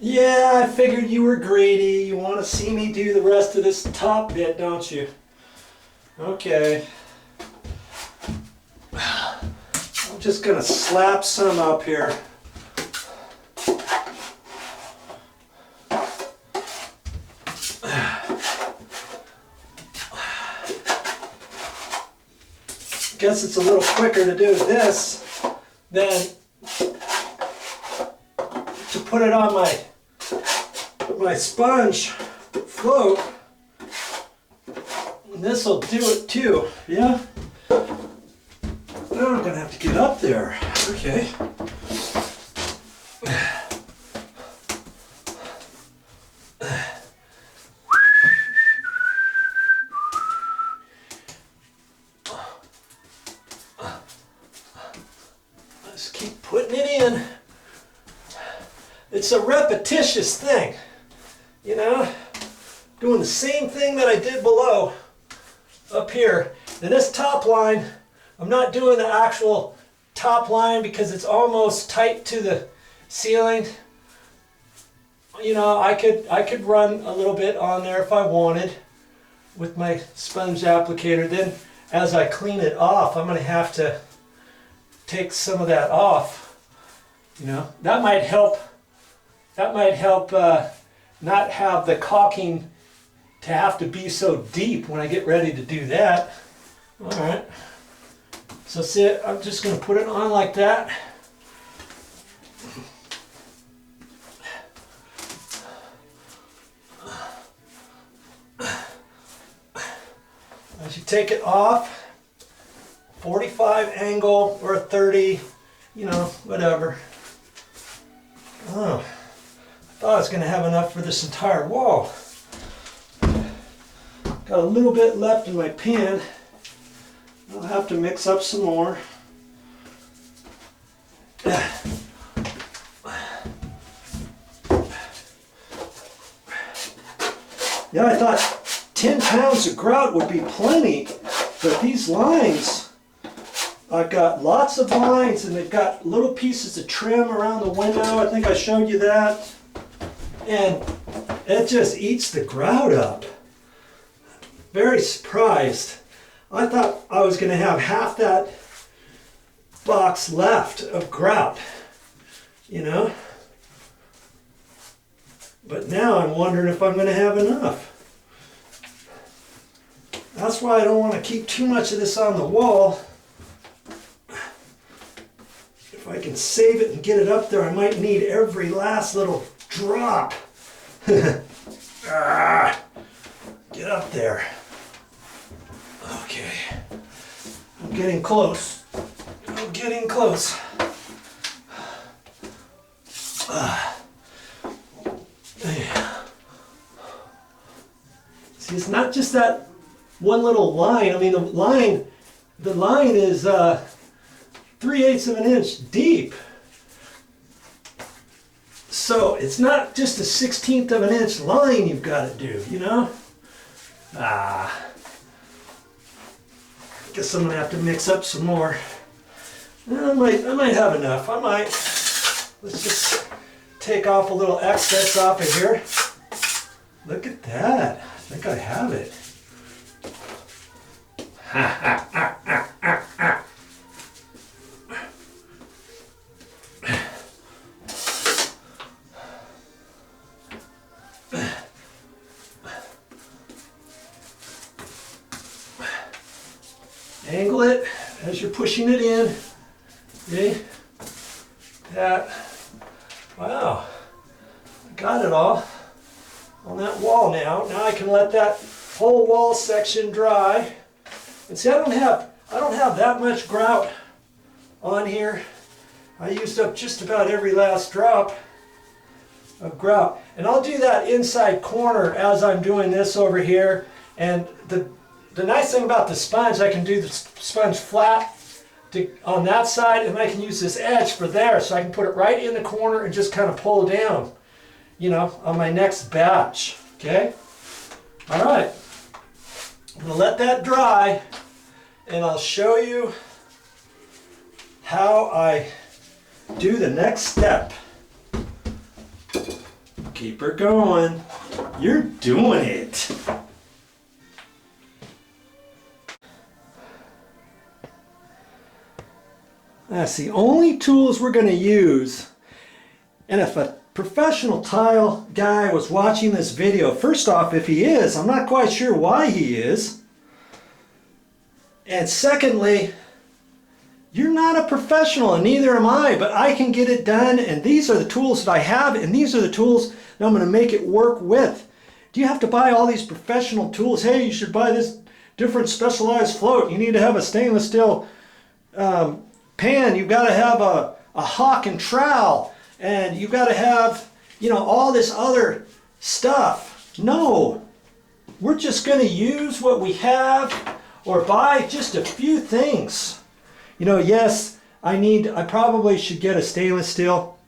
Yeah, I figured you were greedy. You want to see me do the rest of this top bit, don't you? Okay. I'm just going to slap some up here. Guess it's a little quicker to do this than to put it on my sponge float. And this will do it too, yeah? Now I'm gonna have to get up there. Okay. Just keep putting it in. It's a repetitious thing, you know? Doing the same thing that I did below up here. And this top line, I'm not doing the actual top line because it's almost tight to the ceiling. You know, I could run a little bit on there if I wanted with my sponge applicator. Then as I clean it off, I'm going to have to take some of that off. You know, that might help not have the caulking to have to be so deep when I get ready to do that. All right. So see, I'm just going to put it on like that. As you take it off, 45 angle or a 30, you know, whatever. Oh, I thought I was going to have enough for this entire wall. Got a little bit left in my pan. I'll have to mix up some more. Yeah, I thought 10 pounds of grout would be plenty, but these lines, I've got lots of lines and they've got little pieces of trim around the window. I think I showed you that. And it just eats the grout up. Very surprised. I thought I was going to have half that box left of grout, you know? But now I'm wondering if I'm going to have enough. That's why I don't want to keep too much of this on the wall. If I can save it and get it up there, I might need every last little drop. Get up there. Okay. I'm getting close. I'm getting close. See, it's not just that one little line. I mean, the line is 3/8 of an inch deep. So it's not just a 1/16 of an inch line you've got to do, you know? Guess I'm gonna have to mix up some more. I might have enough. I might. Let's just take off a little excess off of here. Look at that. I think I have it. Angle it as you're pushing it in. Okay? That. Wow. I got it all on that wall now. Now I can let that whole wall section dry. And see, I don't have that much grout on here. I used up just about every last drop of grout. And I'll do that inside corner as I'm doing this over here. And the nice thing about the sponge, I can do the sponge flat on that side, and I can use this edge for there, so I can put it right in the corner and just kind of pull down, you know, on my next batch. Okay? All right. I'm going to let that dry, and I'll show you how I do the next step. Keep her going. You're doing it. That's the only tools we're going to use. And if a professional tile guy was watching this video, first off, if he is, I'm not quite sure why he is. And secondly, you're not a professional and neither am I, but I can get it done, and these are the tools that I have, and these are the tools that I'm going to make it work with. Do you have to buy all these professional tools? Hey, you should buy this different specialized float. You need to have a stainless steel pan. You've got to have a hawk and trowel, and you've got to have, you know, all this other stuff. No, we're just going to use what we have or buy just a few things. You know, yes, I probably should get a stainless steel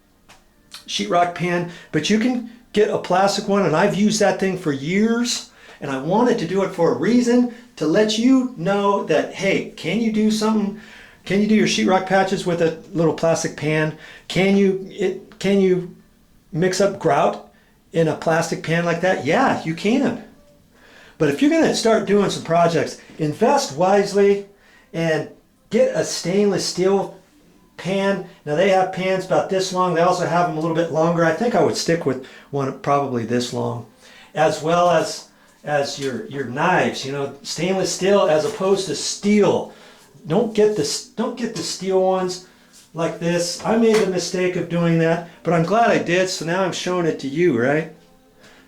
sheetrock pan, but you can get a plastic one, and I've used that thing for years, and I wanted to do it for a reason, to let you know that, hey, can you do something? Can you do your sheetrock patches with a little plastic pan? Can you mix up grout in a plastic pan like that? Yeah, you can. But if you're going to start doing some projects, invest wisely and get a stainless steel pan. Now they have pans about this long. They also have them a little bit longer. I think I would stick with one probably this long, as well as your knives. You know, stainless steel as opposed to steel. Don't get the steel ones like this. I made the mistake of doing that, but I'm glad I did. So now I'm showing it to you, right?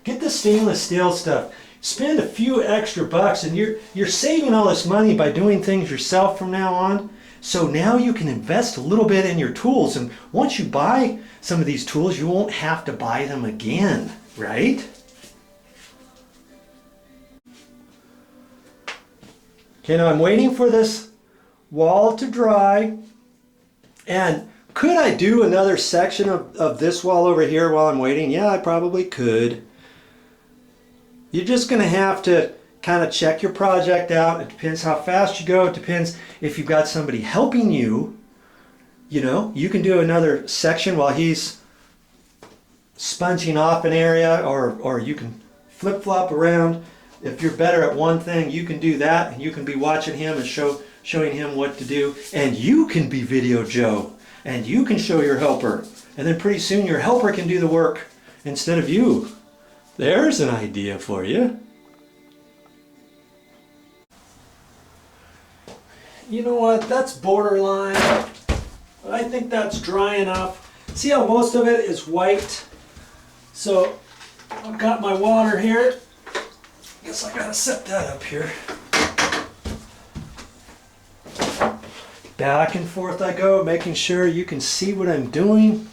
Get the stainless steel stuff. Spend a few extra bucks, and you're saving all this money by doing things yourself from now on. So now you can invest a little bit in your tools, and once you buy some of these tools, you won't have to buy them again, right? Okay, now I'm waiting for this wall to dry, and could I do another section of this wall over here while I'm waiting? Yeah, I probably could. You're just going to have to kind of check your project out. It depends how fast you go. It depends if you've got somebody helping you. You know, you can do another section while he's sponging off an area, or you can flip-flop around. If you're better at one thing, you can do that, and you can be watching him and showing him what to do. And you can be Video Joe, and you can show your helper. And then pretty soon your helper can do the work instead of you. There's an idea for you. You know what? That's borderline. But I think that's dry enough. See how most of it is white? So I've got my water here. Guess I gotta set that up here. Back and forth I go, making sure you can see what I'm doing.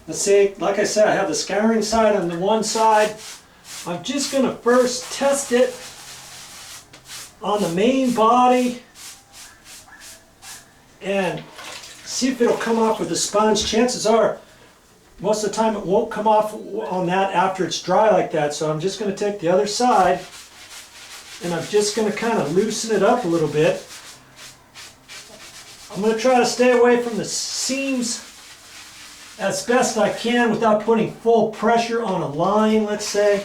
Let's see, like I said, I have the scouring side on the one side. I'm just going to first test it on the main body and see if it'll come off with the sponge. Chances are, most of the time it won't come off on that after it's dry like that. So I'm just going to take the other side and I'm just going to kind of loosen it up a little bit. I'm going to try to stay away from the seams as best I can without putting full pressure on a line, let's say.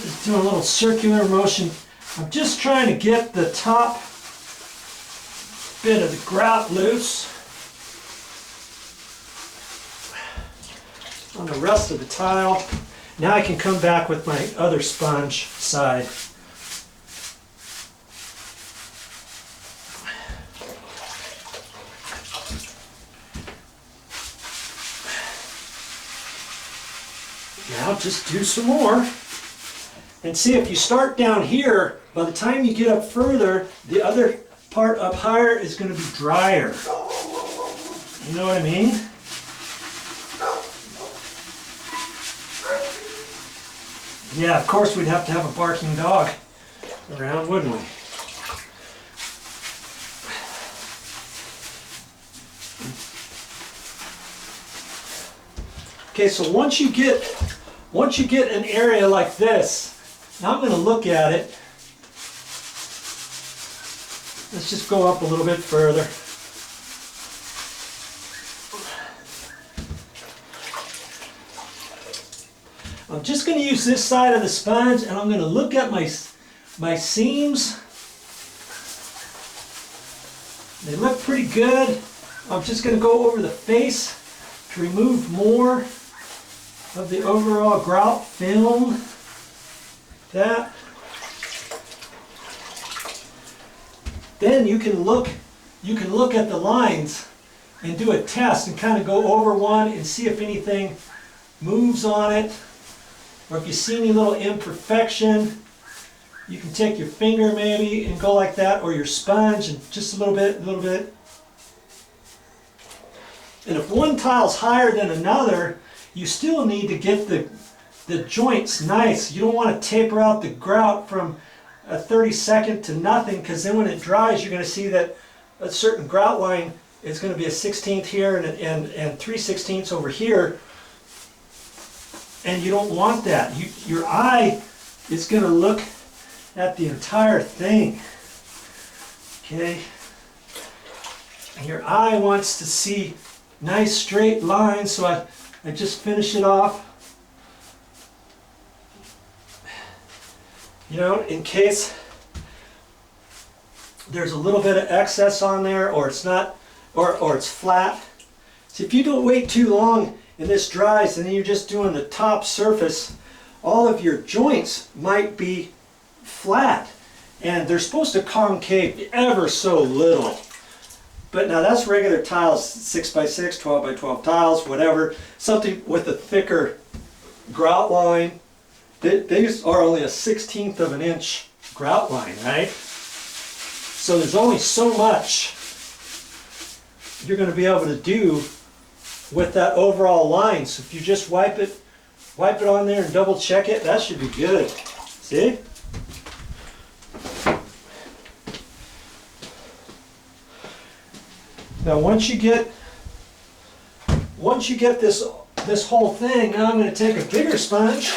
Just do a little circular motion. I'm just trying to get the top bit of the grout loose on the rest of the tile. Now I can come back with my other sponge side. Now just do some more. And see, if you start down here, by the time you get up further, the other part up higher is going to be drier. You know what I mean? Yeah, of course we'd have to have a barking dog around, wouldn't we? Okay, so once you get an area like this, now I'm going to look at it Let's just go up a little bit further. I'm just going to use this side of the sponge, and I'm going to look at my seams. They look pretty good. I'm just going to go over the face to remove more of the overall grout film. That. Then you can look at the lines and do a test and kind of go over one and see if anything moves on it, or if you see any little imperfection. You can take your finger maybe and go like that, or your sponge, and just a little bit. And if one tile's higher than another, you still need to get the joints nice. You don't want to taper out the grout from a 32nd to nothing, because then when it dries, you're going to see that a certain grout line is going to be a 16th here and 3/16 over here, and you don't want that. Your eye is going to look at the entire thing, okay? And your eye wants to see nice straight lines, so I just finish it off. You know, in case there's a little bit of excess on there, or it's not, or it's flat. So if you don't wait too long and this dries, and then you're just doing the top surface, all of your joints might be flat, and they're supposed to concave ever so little. But now that's regular tiles, 6x6, 12x12 tiles, whatever. Something with a thicker grout line. These are only a 1/16 of an inch grout line, right? So there's only so much you're going to be able to do with that overall line. So if you just wipe it on there and double check it, that should be good. See? Now once you get this whole thing, now I'm going to take a bigger sponge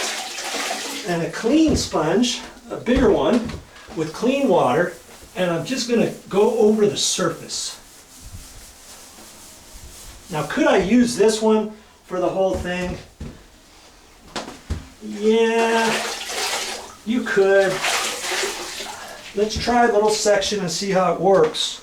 and a clean sponge, a bigger one with clean water, and I'm just going to go over the surface. Now could I use this one for the whole thing? Yeah, you could. Let's try a little section and see how it works.